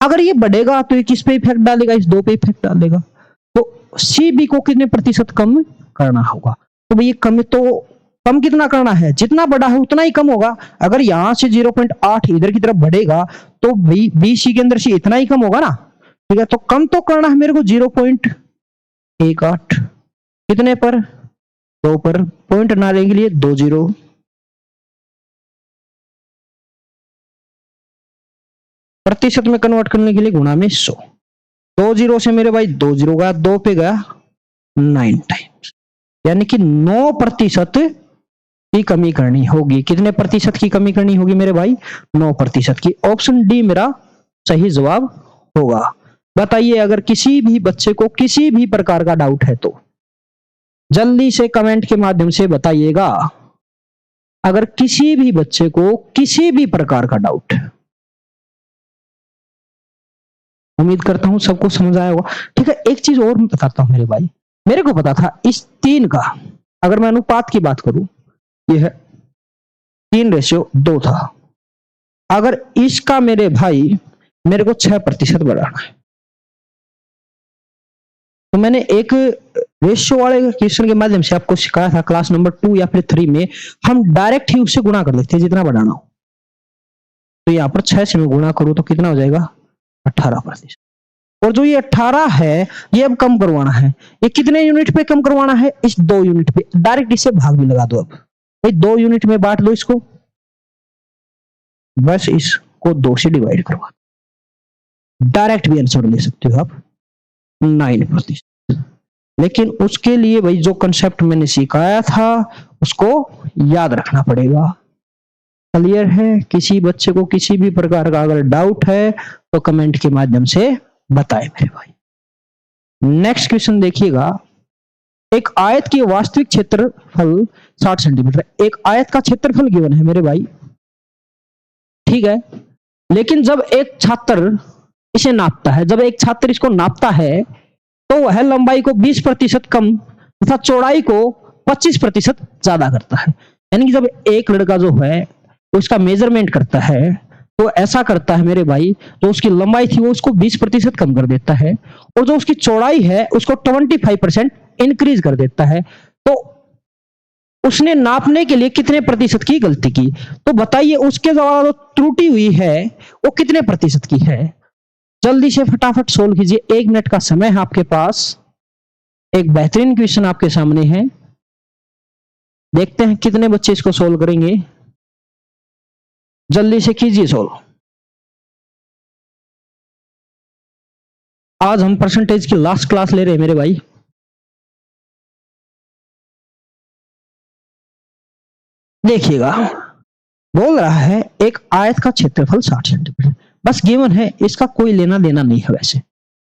अगर ये बढ़ेगा तो ये किस पे इफेक्ट डालेगा? इस 2 पे इफेक्ट डालेगा। तो सी बी को कितने प्रतिशत कम करना होगा? तो भाई कम कितना करना है? जितना बड़ा है उतना ही कम होगा। अगर यहां से 0.8 इधर की तरफ बढ़ेगा तो बी सी के अंदर से इतना ही कम होगा ना। ठीक है, तो कम तो करना है मेरे को 0.18। कितने पर? 2 पर। पॉइंट ना लेने के लिए 2 0। प्रतिशत में कन्वर्ट करने के लिए गुणा में 100। 2 0 से मेरे भाई 2 0 गया, 2 पे गया 9 टाइम्स, यानी कि 9% की कमी करनी होगी। कितने प्रतिशत की कमी करनी होगी मेरे भाई? 9% की। ऑप्शन डी मेरा सही जवाब होगा। बताइए, अगर किसी भी बच्चे को किसी भी प्रकार का डाउट है तो जल्दी से कमेंट के माध्यम से बताइएगा। अगर किसी भी बच्चे को किसी भी प्रकार का डाउट है, उम्मीद करता हूं सबको समझ आया होगा। ठीक है, एक चीज और मैं बताता हूं मेरे भाई, मेरे को पता था इस 3 का, अगर मैं अनुपात की बात करूं, ये है 3:2 था। अगर इसका मेरे भाई मेरे को 6% बढ़ाना है, तो मैंने एक रेशियो वाले क्वेश्चन के माध्यम से आपको सिखाया था क्लास नंबर 2 या फिर 3 में, हम डायरेक्ट ही उससे गुणा कर लेते हैं जितना बढ़ाना हो। तो यहां पर 6 से मैं गुणा करूं तो कितना हो जाएगा? 18%। और जो ये 18 है ये अब कम करवाना है। ये कितने यूनिट पे कम करवाना है? इस 2 यूनिट पे। डायरेक्ट इसे भाग भी लगा दो। अब भाई 2 यूनिट में बांट दो इसको, बस इसको 2 से डिवाइड करवा दो। डायरेक्ट भी आंसर ले सकते हो आप 9%। लेकिन उसके लिए भाई जो कंसेप्ट मैंने सिखाया था उसको याद रखना पड़ेगा। क्लियर है? किसी बच्चे को किसी भी प्रकार का अगर डाउट है तो कमेंट के माध्यम से बताएं मेरे भाई। नेक्स्ट क्वेश्चन देखिएगा, एक आयत की वास्तविक क्षेत्रफल 60 सेंटीमीटर। एक आयत का क्षेत्रफल गिवन है मेरे भाई, ठीक है, लेकिन जब एक छात्र इसे नापता है, जब एक छात्र इसको नापता है तो वह लंबाई को 20% कम तथा चौड़ाई को 25% ज्यादा करता है। यानी कि जब एक लड़का जो है उसका मेजरमेंट करता है तो ऐसा करता है मेरे भाई, जो उसकी लंबाई थी वो उसको 20% कम कर देता है और जो उसकी चौड़ाई है उसको 25% इंक्रीज कर देता है। तो उसने नापने के लिए कितने प्रतिशत की गलती की? तो बताइए उसके द्वारा जो त्रुटि हुई है वो कितने प्रतिशत की है? जल्दी से फटाफट सोल्व कीजिए, 1 मिनट का समय है आपके पास। एक बेहतरीन क्वेश्चन आपके सामने है, देखते हैं कितने बच्चे इसको सोल्व करेंगे। जल्दी से कीजिए सोल्व। आज हम परसेंटेज की लास्ट क्लास ले रहे हैं मेरे भाई। देखिएगा, बोल रहा है एक आयत का क्षेत्रफल 60 सेंटीमीटर, बस गिवन है, इसका कोई लेना देना नहीं है वैसे।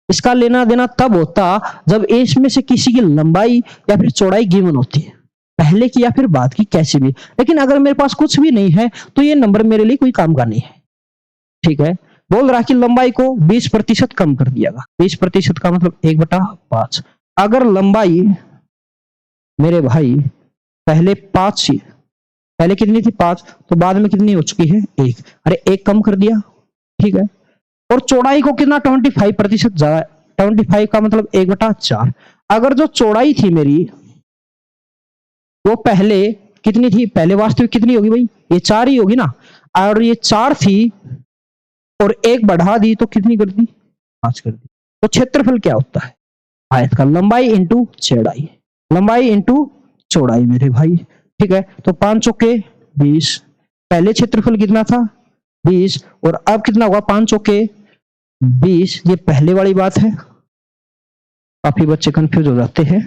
इसका लेना देना तब होता जब इसमें से किसी की लंबाई या फिर चौड़ाई गिवन होती है, पहले की या फिर बाद की, कैसी भी। लेकिन अगर मेरे पास कुछ भी नहीं है तो ये नंबर मेरे लिए कोई काम का नहीं है। ठीक है, बोल रहा कि लंबाई को 20% कम कर दिया। 20% का मतलब 1/5। अगर लंबाई मेरे भाई पहले 5 ही, पहले कितनी थी 5, तो बाद में कितनी हो चुकी है 1। अरे 1 कम कर दिया। ठीक है, और चौड़ाई को कितना 25% ज्यादा, 25 का मतलब 1/4। अगर जो चौड़ाई थी मेरी वो पहले कितनी थी, पहले वास्तविक कितनी होगी भाई, ये 4 ही होगी ना, और ये 4 थी और 1 बढ़ा दी तो कितनी कर दी, 5 कर दी। तो क्षेत्रफल क्या होता है, आयत का लंबाई इंटू चौड़ाई, लंबाई इंटू चौड़ाई मेरे भाई। ठीक है, तो 5 चौके 20, पहले क्षेत्रफल कितना था 20, और अब कितना होगा 5 चौके 20, ये पहले वाली बात है। काफी बच्चे कंफ्यूज हो जाते हैं,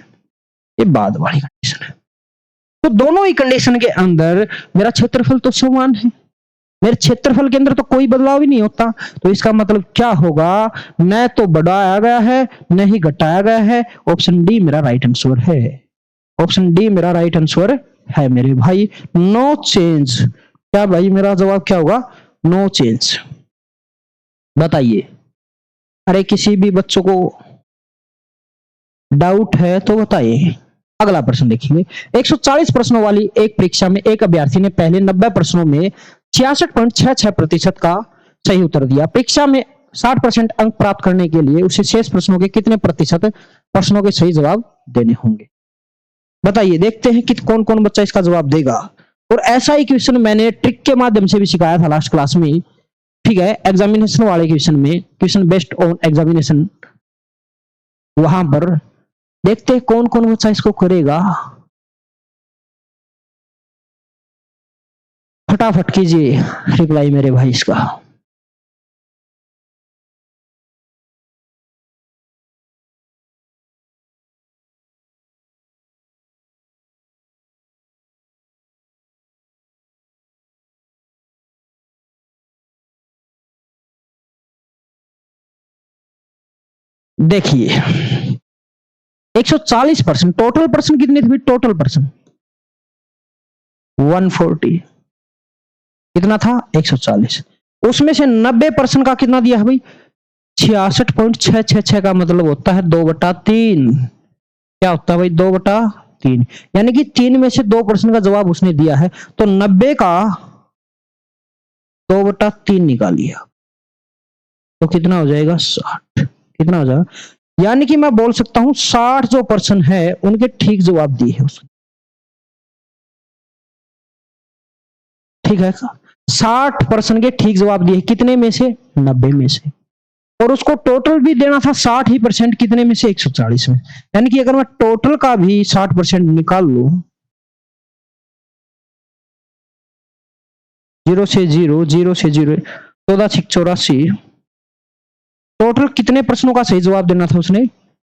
ये बाद वाली कंडीशन है। तो दोनों ही कंडीशन के अंदर मेरा क्षेत्रफल तो समान है, मेरे क्षेत्रफल के अंदर तो कोई बदलाव ही नहीं होता। तो इसका मतलब क्या होगा, न तो बढ़ाया गया है न ही घटाया गया है। ऑप्शन डी मेरा राइट आंसर है, ऑप्शन डी मेरा राइट आंसर है मेरे भाई, नो चेंज। क्या भाई मेरा जवाब क्या होगा, नो चेंज। बताइए, अरे किसी भी बच्चों को डाउट है तो बताइए। अगला प्रश्न देखिए, 140 प्रश्नों वाली एक परीक्षा में एक अभ्यर्थी ने पहले 90 प्रश्नों में 66.66% का सही उत्तर दिया। परीक्षा में 60% अंक प्राप्त करने के लिए उसे शेष प्रश्नों के कितने प्रतिशत प्रश्नों के सही जवाब देने होंगे। बताइए, देखते हैं कि कौन कौन बच्चा इसका जवाब देगा। और ऐसा ही क्वेश्चन मैंने ट्रिक के माध्यम से भी सिखाया था लास्ट क्लास में। ठीक है, एग्जामिनेशन वाले क्वेश्चन में, क्वेश्चन बेस्ड ऑन एग्जामिनेशन, वहां पर देखते हैं कौन कौन बच्चा इसको करेगा। फटाफट कीजिए रिप्लाई मेरे भाई इसका। देखिए 140%, टोटल पर्सन कितने थे, टोटल पर्सन 140, कितना था 140, उसमें से 90% का कितना दिया है भाई 66.666 का मतलब होता है 2/3। क्या होता है भाई 2/3, यानी कि 3 में से 2% का जवाब उसने दिया है, तो 90 का 2/3 निकालिए तो कितना हो जाएगा 60। कितना हो जाएगा, यानी कि मैं बोल सकता हूं 60 जो पर्सन है उनके ठीक जवाब दिए है उसने। ठीक है, 60% के ठीक जवाब दिए, कितने में से 90 में से, और उसको टोटल भी देना था 60% कितने में से 140 में। यानी कि अगर मैं टोटल का भी 60% निकाल लू, 0 से 0, 0 से 0, 14×6 = 84, टोटल कितने प्रश्नों का सही जवाब देना था उसने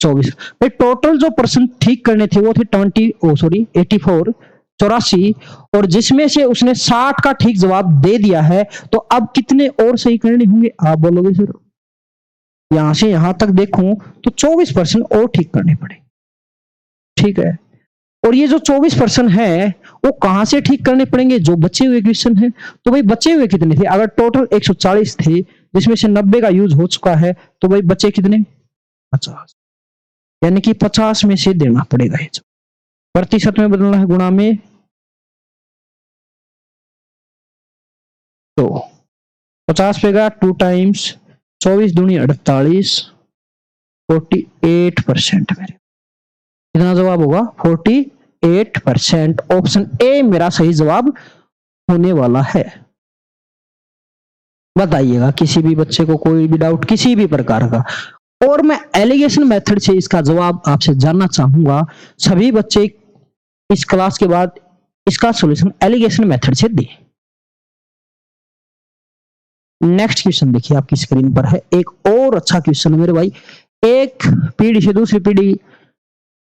24। भाई टोटल जो प्रश्न ठीक करने थे वो थे 84, 84, और जिसमें से उसने 60 का ठीक जवाब दे दिया है, तो अब कितने और सही करने होंगे आप बोलोगे सर, यहां से यहां तक देखूं तो 24% और ठीक करने पड़े। ठीक है, और ये जो 24% है वो कहां से ठीक करने पड़ेंगे, जो बचे हुए क्वेश्चन है। तो भाई बचे हुए कितने थे, अगर टोटल 140 थे जिसमें से 90 का यूज हो चुका है, तो भाई बचे कितने 50, यानी कि 50 में से देना पड़ेगा। ये प्रतिशत में बदलना है, गुणा में, तो 50 पे गया 2 टाइम्स 24 दूनी 48, 48% मेरे कितना जवाब होगा 48%। ऑप्शन ए मेरा सही जवाब होने वाला है। बताइएगा किसी भी बच्चे को कोई भी डाउट किसी भी प्रकार का, और मैं एलिगेशन मेथड से इसका जवाब आपसे जानना चाहूंगा। सभी बच्चे इस क्लास के बाद इसका सॉल्यूशन एलिगेशन मेथड से दें। नेक्स्ट क्वेश्चन देखिए आपकी स्क्रीन पर है, एक और अच्छा क्वेश्चन है मेरे भाई। एक पीढ़ी से दूसरी पीढ़ी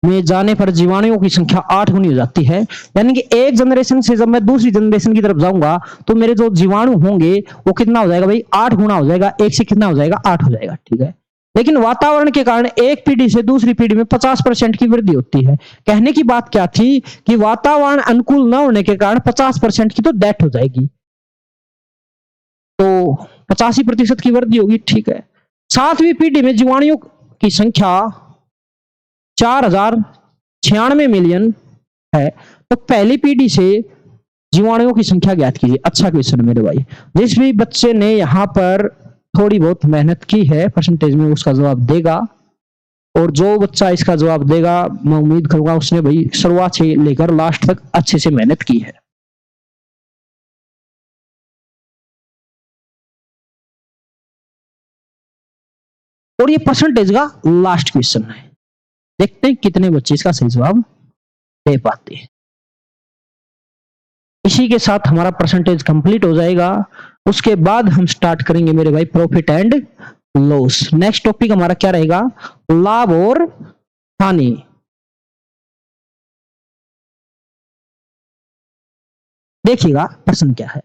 में जाने पर जीवाणुओं की संख्या 8 गुनी हो जाती है, यानी कि एक जनरेशन से जब मैं दूसरी जनरेशन की तरफ जाऊंगा तो मेरे जो जीवाणु होंगे वो कितना हो जाएगा भाई 8 गुना हो जाएगा, एक से कितना हो जाएगा 8 हो जाएगा। ठीक है, लेकिन वातावरण के कारण एक पीढ़ी से दूसरी पीढ़ी में 50% की वृद्धि होती है। कहने की बात क्या थी कि वातावरण अनुकूल न होने के कारण 50% की तो डेथ हो जाएगी, तो 85% की वृद्धि होगी, ठीक है। सातवीं पीढ़ी में जीवाणुओं की संख्या 4096 मिलियन है, तो पहली पीढ़ी से जीवाणुओं की संख्या ज्ञात कीजिए। अच्छा क्वेश्चन मेरे भाई, जिस भी बच्चे ने यहाँ पर थोड़ी बहुत मेहनत की है परसेंटेज में उसका जवाब देगा, और जो बच्चा इसका जवाब देगा मैं उम्मीद करूंगा उसने भाई शुरुआत से लेकर लास्ट तक अच्छे से मेहनत की है। और ये परसेंटेज का लास्ट क्वेश्चन है, देखते हैं कितने बच्चे इसका सही जवाब दे पाते हैं। इसी के साथ हमारा परसेंटेज कंप्लीट हो जाएगा। उसके बाद हम स्टार्ट करेंगे मेरे भाई profit and loss. Next topic हमारा क्या रहेगा, लाभ और हानि। देखिएगा प्रश्न क्या है,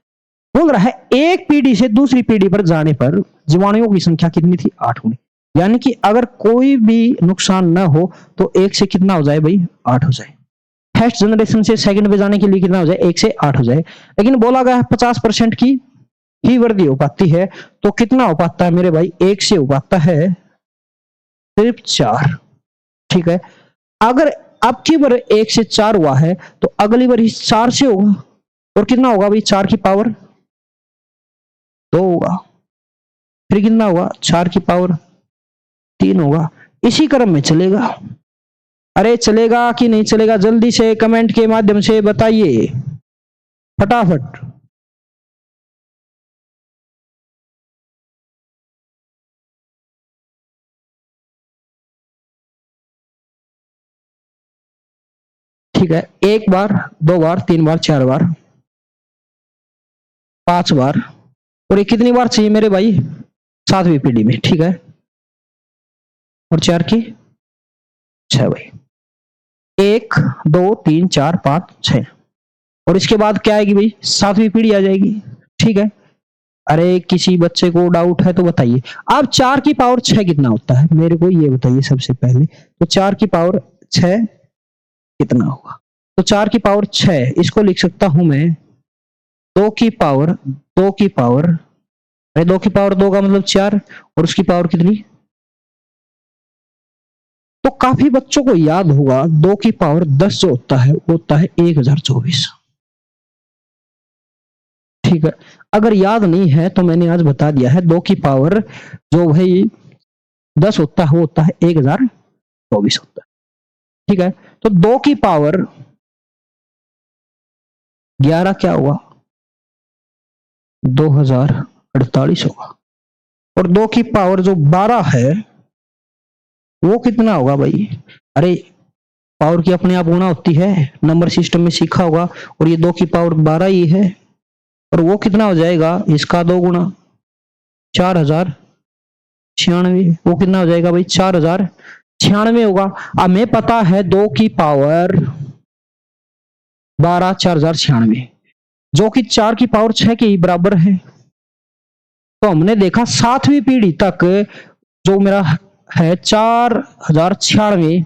बोल रहा है एक पीढ़ी से दूसरी पीढ़ी पर जाने पर जीवाणुओं की संख्या कितनी थी, 8 गुनी। यानी कि अगर कोई भी नुकसान न हो तो एक से कितना हो जाए भाई, 8 हो जाए। फर्स्ट जनरेशन से सेकंड पे जाने के लिए कितना हो जाए, 1 से 8 हो जाए। लेकिन बोला गया है 50% की ही वृद्धि हो पाती है, तो कितना हो पाता है मेरे भाई, 1 से हो पाता है सिर्फ 4, ठीक है। अगर अब की बार 1 से 4 हुआ है तो अगली बार 4 से होगा, और कितना होगा भाई, 4 की पावर 2 होगा, फिर कितना होगा, 4 की पावर 3 होगा। इसी क्रम में चलेगा। अरे चलेगा कि नहीं चलेगा, जल्दी से कमेंट के माध्यम से बताइए फटाफट। ठीक है, 1 बार 2 बार 3 बार 4 बार 5 बार, और ये कितनी बार चाहिए मेरे भाई, 7वीं पीढ़ी में, ठीक है। और 4 की 6 भाई, 1 2 3 4 5 6, और इसके बाद क्या आएगी भाई, 7वीं पीढ़ी आ जाएगी, ठीक है। अरे किसी बच्चे को डाउट है तो बताइए। अब 4 की पावर 6 कितना होता है मेरे को ये बताइए सबसे पहले, तो 4 की पावर 6 कितना होगा, तो 4 की पावर 6 इसको लिख सकता हूं मैं 2 की पावर 2 की पावर, अरे 2 की पावर 2 का मतलब 4, और उसकी पावर कितनी, तो काफी बच्चों को याद होगा 2 की पावर 10 जो होता है वो होता है 1024, ठीक है। अगर याद नहीं है तो मैंने आज बता दिया है, 2 की पावर जो भाई 10 होता है वो होता है 1024 होता है, ठीक है। तो 2 की पावर 11 क्या होगा, 2048 होगा, और 2 की पावर जो 12 है वो कितना होगा भाई, अरे पावर की अपने आप गुणा होती है, नंबर सिस्टम में सीखा होगा, और ये 2 की पावर 12 ही है, और वो कितना हो जाएगा, इसका 2 गुना 4096, वो कितना हो जाएगा भाई, 4096 होगा। अब हमें पता है 2 की पावर 12 4096 जो कि 4 की पावर 6 के ही बराबर है। तो हमने देखा 7वीं पीढ़ी तक जो मेरा है 4096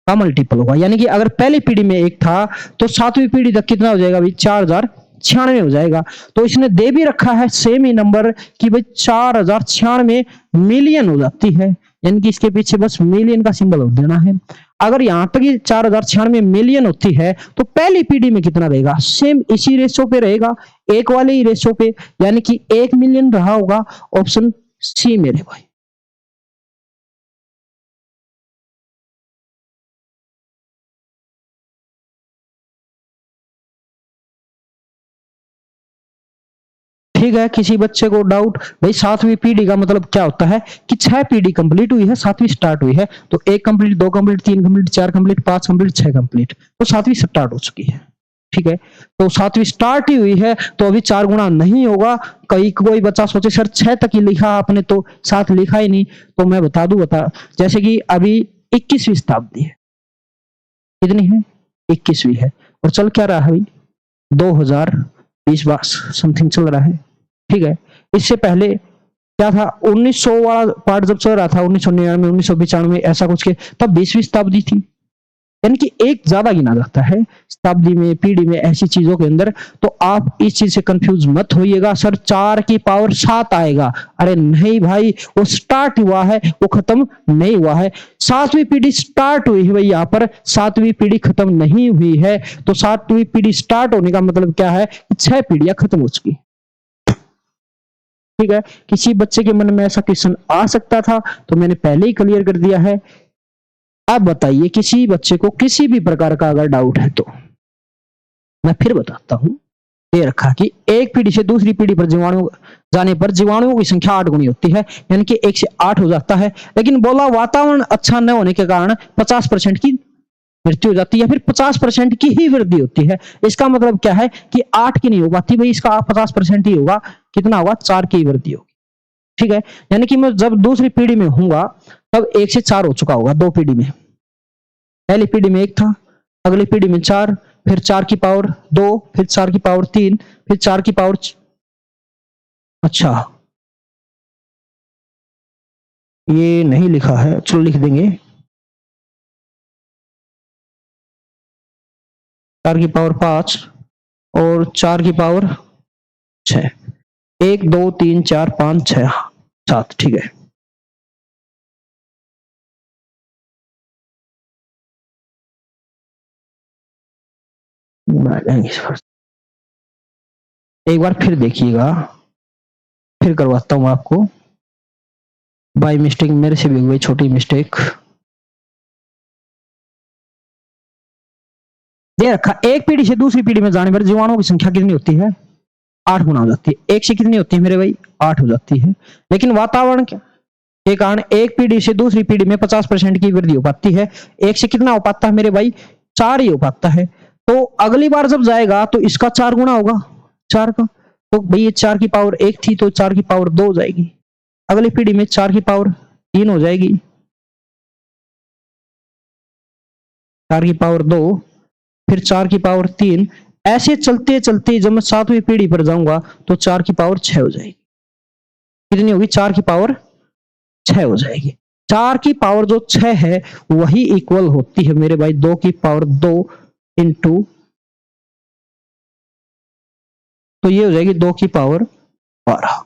का मल्टीपल होगा, यानी कि अगर पहली पीढ़ी में 1 था तो 7वीं पीढ़ी तक कितना हो जाएगा भाई, 4096 हो जाएगा। तो इसने दे भी रखा है सेम ही नंबर कि भाई 4096 मिलियन हो जाती है, यानी कि इसके पीछे बस मिलियन का सिंबल हो देना है। अगर यहां तक 4096 मिलियन होती है तो पहली पीढ़ी में कितना रहेगा, सेम इसी रेशो पे रहेगा, एक वाले ही रेशो पे, यानी कि 1 मिलियन रहा होगा। ऑप्शन सी मेरे भाई। ठीक है, किसी बच्चे को डाउट, भाई 7वीं पीढ़ी का मतलब क्या होता है कि 6 पीढ़ी कंप्लीट हुई है, 7वीं स्टार्ट हुई है, तो 1 complete 2 complete 3 complete 4 complete 5 complete 6 complete, तो 7वीं स्टार्ट हो चुकी है, ठीक है। तो 7वीं स्टार्ट ही हुई है तो अभी 4 गुना नहीं होगा। कई कोई बच्चा सोचे सर 6 तक ही लिखा आपने तो 7 लिखा ही नहीं, तो मैं बता दूं, जैसे कि अभी 21वीं शताब्दी है, कितनी है, 21वीं है, और चल क्या रहा है भाई, 2020 समथिंग चल रहा है, ठीक है। इससे पहले क्या था 1900 वाला पार्ट जब चल रहा था 1999 1995 ऐसा कुछ के, तब 20वीं शताब्दी थी, यानी कि एक ज्यादा गिना जाता है शताब्दी में पीढ़ी में ऐसी चीजों के अंदर। तो आप इस चीज से कंफ्यूज मत होइएगा सर 4 की पावर 7 आएगा, अरे नहीं भाई, वो स्टार्ट हुआ है, वो खत्म नहीं हुआ है। 7वीं पीढ़ी स्टार्ट हुई है भाई, यहाँ पर 7वीं पीढ़ी खत्म नहीं हुई है। तो 7वीं पीढ़ी स्टार्ट होने का मतलब क्या है, 6 पीढ़ियां खत्म हो चुकी। ठीक है, किसी बच्चे के मन में ऐसा क्वेश्चन आ सकता था तो मैंने पहले ही क्लियर कर दिया है। अब बताइए किसी बच्चे को किसी भी प्रकार का अगर डाउट है तो मैं फिर बताता हूं। ये रखा कि एक पीढ़ी से दूसरी पीढ़ी पर जीवाणु जाने पर जीवाणुओं की संख्या 8 गुनी होती है, यानी कि 1 से 8 हो जाता है। लेकिन बोला वातावरण अच्छा न होने के कारण 50% की मृत्यु हो जाती है, फिर 50% की ही वृद्धि होती है। इसका मतलब क्या है कि 8 की नहीं हो पाती भाई, इसका 50% ही होगा। कितना होगा, 4 की वृद्धि होगी। ठीक है, यानी कि मैं जब दूसरी पीढ़ी में हूंगा तब 1 से 4 हो चुका होगा। 2 पीढ़ी में, पहली पीढ़ी में 1 था, अगली पीढ़ी में 4, फिर 4 की पावर 2, फिर 4 की पावर 3, फिर 4 की पावर अच्छा ये नहीं लिखा है, चलो लिख देंगे 4 की पावर 5 और 4 की पावर 6। 1 2 3 4 5 6 7। ठीक है, एक बार फिर देखिएगा, फिर करवाता हूं आपको। बाय मिस्टेक मेरे से भी हुई छोटी मिस्टेक। दे रखा एक पीढ़ी से दूसरी पीढ़ी में जाने पर जीवाणुओं की संख्या कितनी होती है, 8 गुना हो जाती है। 1 से कितनी होती है मेरे भाई, 8 हो जाती है। लेकिन वातावरण के कारण एक पीढ़ी से दूसरी पीढ़ी में 50% की वृद्धि हो पाती है। 1 से कितना हो पाता है मेरे भाई, 4 ही हो पाता है। तो अगली बार जब जाएगा तो इसका 4 गुना होगा 4 का। तो भाई ये 4 की पावर 1 थी तो 4 की पावर 2 हो जाएगी। अगली पीढ़ी में 4 की पावर 3 हो जाएगी, 4 की पावर 2, फिर 4 की पावर 3। ऐसे चलते चलते जब मैं 7वीं पीढ़ी पर जाऊंगा तो 4 की पावर 6 हो जाएगी। कितनी होगी, 4 की पावर 6 हो जाएगी। 4 की पावर जो 6 है वही इक्वल होती है मेरे भाई 2 की पावर 2 इंटू, तो ये हो जाएगी 2 की पावर 12।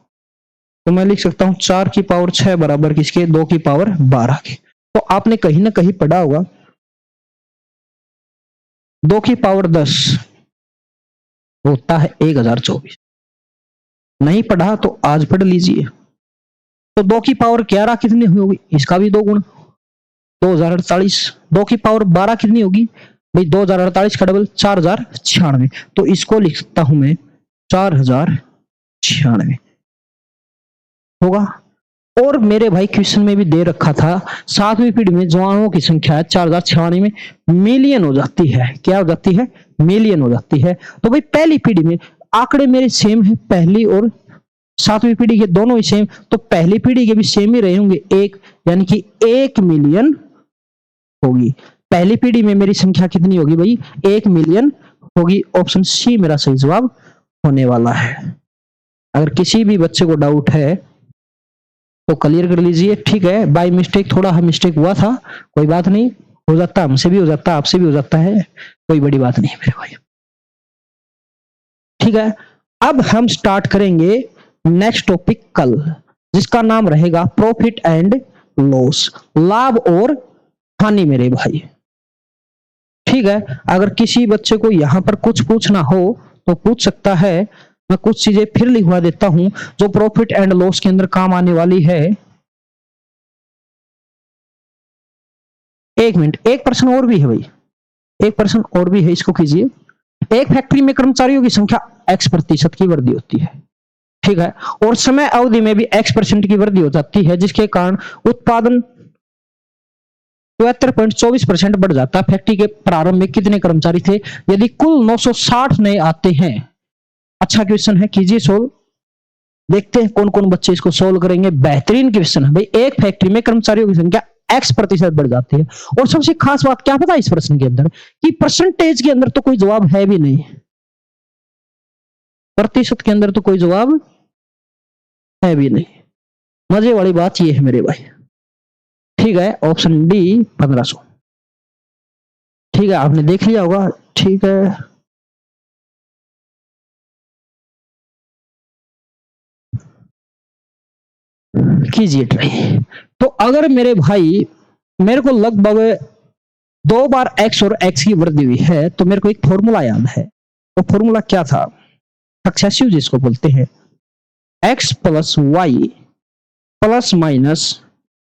तो मैं लिख सकता हूं 4 की पावर 6 बराबर किसके, 2 की पावर 12 के। तो आपने कहीं ना कहीं पढ़ा होगा 2 की पावर 10 होता है 1024। नहीं पढ़ा तो आज पढ़ लीजिए। तो 2 की पावर 11 कितनी होगी, इसका भी 2 गुण 2048। 2 की पावर 12 कितनी होगी भाई, 2048 का डबल 4096। तो इसको लिख सकता हूं मैं 4096 होगा। और मेरे भाई क्वेश्चन में भी दे रखा था 7वीं पीढ़ी में जीवाणुओं की संख्या 4096 में मिलियन हो जाती है। क्या हो जाती है, मिलियन हो जाती है। तो भाई पहली पीढ़ी में आंकड़े मेरे सेम है, पहली और 7वीं पीढ़ी के दोनों ही सेम, तो पहली पीढ़ी के भी सेम ही रहे होंगे 1, यानी कि 1 मिलियन होगी। पहली पीढ़ी में मेरी संख्या कितनी होगी भाई, 1 मिलियन होगी। ऑप्शन सी मेरा सही जवाब होने वाला है। अगर किसी भी बच्चे को डाउट है तो क्लियर कर लीजिए। ठीक है, बाय मिस्टेक थोड़ा मिस्टेक हुआ था, कोई बात नहीं, हो जाता, हमसे भी हो जाता, आपसे भी हो जाता है, कोई बड़ी बात नहीं मेरे भाई। ठीक है, अब हम स्टार्ट करेंगे नेक्स्ट टॉपिक कल, जिसका नाम रहेगा प्रॉफिट एंड लॉस, लाभ और हानि मेरे भाई। ठीक है, अगर किसी बच्चे को यहां पर कुछ पूछना हो तो पूछ सकता है। मैं कुछ चीजें फिर लिखवा देता हूं जो प्रॉफिट एंड लॉस के अंदर काम आने वाली है। एक मिनट, एक प्रश्न और भी है भाई, एक प्रश्न और भी है, इसको कीजिए। एक फैक्ट्री में कर्मचारियों की संख्या x% की वृद्धि होती है, ठीक है, और समय अवधि में भी x% की वृद्धि हो जाती है, जिसके कारण उत्पादन 74.24% बढ़ जाता है। फैक्ट्री के प्रारंभ में कितने कर्मचारी थे यदि कुल 960 नए आते हैं। अच्छा क्वेश्चन है, कीजिए सोल्व, देखते हैं कौन कौन बच्चे इसको सोल्व करेंगे। बेहतरीन क्वेश्चन है भाई। एक फैक्ट्री में कर्मचारियों की संख्या x% बढ़ जाती है, और सबसे खास बात क्या पता है इस प्रश्न के अंदर, कि परसेंटेज के अंदर तो कोई जवाब है भी नहीं, प्रतिशत के अंदर तो कोई जवाब है भी नहीं। मजे वाली बात ये है मेरे भाई। ठीक है, ऑप्शन डी 1500। ठीक है, आपने देख लिया होगा। ठीक है, कीजिए ट्राई। तो अगर मेरे भाई मेरे को लगभग 2 बार x और x की वृद्धि हुई है, तो मेरे को एक फॉर्मूला याद है। वो फॉर्मूला क्या था? सक्सेसिव जिसको बोलते हैं, x plus Y plus minus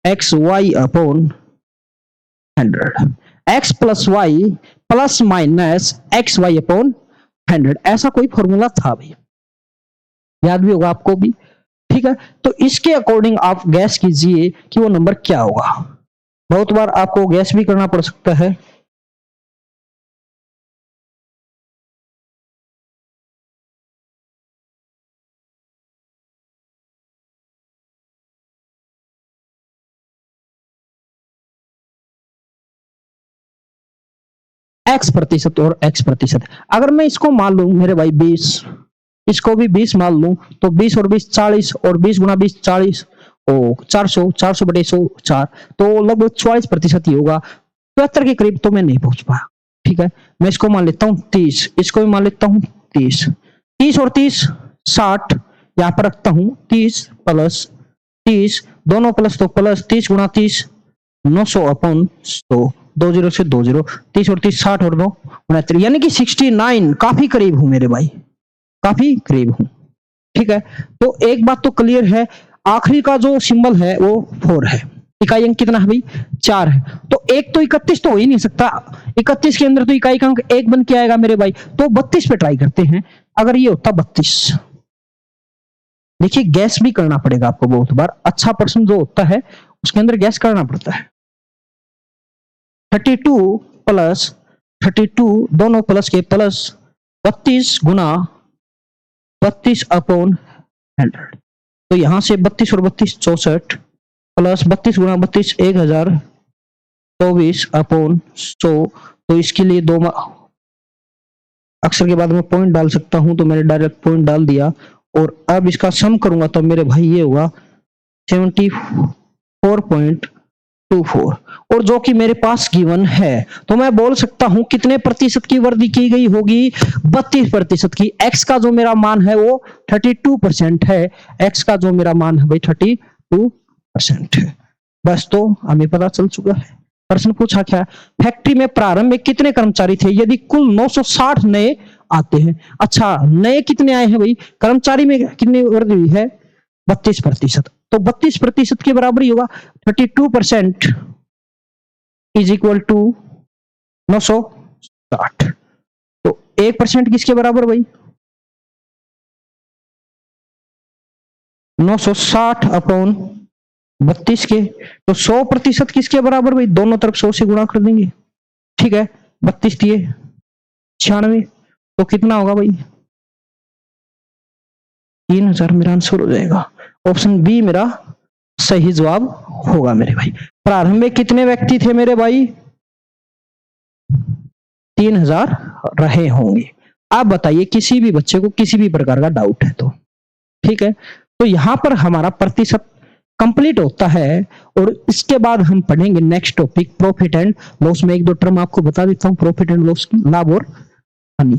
X Y upon 100, x plus Y plus minus X Y upon 100, ऐसा कोई फॉर्मूला था भाई, याद भी होगा आपको भी। ठीक है, तो इसके अकॉर्डिंग आप गैस कीजिए कि वो नंबर क्या होगा। बहुत बार आपको गैस भी करना पड़ सकता है। x प्रतिशत और x प्रतिशत, अगर मैं इसको मान लूं मेरे भाई 20, इसको भी 20 मान लूं, तो 20 और 20 40, और 20 गुना 20 40, ओ 400, 400 बटे 100 4, तो लगभग 44% ही होगा। 74 के करीब तो मैं नहीं पहुंच पाया। ठीक है, मैं इसको मान लेता हूँ 30, इसको भी मान लेता हूँ 30, 30 और 30 60, यहाँ पर रखता हूँ 30 प्लस 30, दोनों प्लस तो प्लस 30 गुना 30 900 अपॉन 100, 20 से 20, 30 और 30 60 और 9 69, यानी कि 69, काफी करीब हूं मेरे भाई, काफी करीब हूं। ठीक है, तो एक बात तो क्लियर है, आखिरी का जो सिंबल है वो 4 है। इकाई अंक कितना है भाई? 4 है। तो एक तो 31 तो हो ही नहीं सकता, 31 के अंदर तो इकाई का अंक 1 बन के आएगा मेरे भाई, तो 32 पे ट्राई करते हैं। अगर ये होता 32, देखिए गैस भी करना पड़ेगा आपको बहुत बार, अच्छा पर्सन जो होता है उसके अंदर गैस करना पड़ता है। 32 प्लस 32, दोनों प्लस के प्लस 32 गुना 32 अपॉन 100, तो यहां से 32 और 32 64, प्लस 32 गुना 32 1024 अपॉन 100, तो इसके लिए दो अक्षर के बाद में पॉइंट डाल सकता हूं, तो मैंने डायरेक्ट पॉइंट डाल दिया। और अब इसका सम करूंगा तो मेरे भाई ये होगा 74.24, और जो कि मेरे पास गिवन है, तो मैं बोल सकता हूं कितने प्रतिशत की वृद्धि की गई होगी? 32% की। x का जो मेरा मान है वो 32% है, x का जो मेरा मान है भाई 32% है। बस, तो हमें पता चल चुका है। प्रश्न पूछा क्या? फैक्ट्री में प्रारंभ में कितने कर्मचारी थे यदि कुल 960 नए आते हैं? अच्छा, नए कितने आए हैं भाई? कर्मचारी में कितनी वृद्धि हुई है? 32%, तो 32% के बराबर ही होगा। 32% इज इक्वल टू 960, तो 1% किसके बराबर भाई? 960 अपॉन 32 के, तो 100% किसके बराबर भाई? दोनों तरफ 100 से गुणा कर देंगे। ठीक है, 32 दिए 96, तो कितना होगा भाई? 3000 मेरा आंसर हो जाएगा। ऑप्शन बी मेरा सही जवाब होगा मेरे भाई। प्रारंभ में कितने व्यक्ति थे मेरे भाई? 3000 रहे होंगे। आप बताइए, किसी भी बच्चे को किसी भी प्रकार का डाउट है तो। ठीक है, तो यहां पर हमारा प्रतिशत कंप्लीट होता है, और इसके बाद हम पढ़ेंगे next topic profit and loss में। एक दो टर्म आपको बता देता हूं प्रॉफिट एंड लॉस की, लाभ और हानि।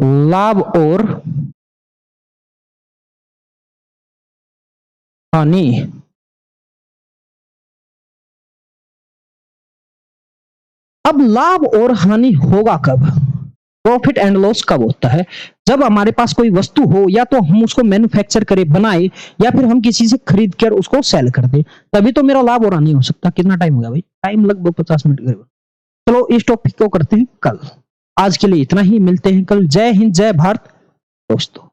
लाभ और हानि। अब लाभ और हानि होगा कब? प्रॉफिट एंड लॉस कब होता है? जब हमारे पास कोई वस्तु हो, या तो हम उसको मैन्युफैक्चर करें, बनाए, या फिर हम किसी से खरीद कर उसको सेल कर दें, तभी तो मेरा लाभ और हानि हो सकता है। कितना टाइम हो गया भाई? टाइम लगभग 50 मिनट करीब। चलो इस टॉपिक को करते हैं कल। आज के लिए इतना ही, मिलते हैं कल। जय हिंद, जय भारत दोस्तों।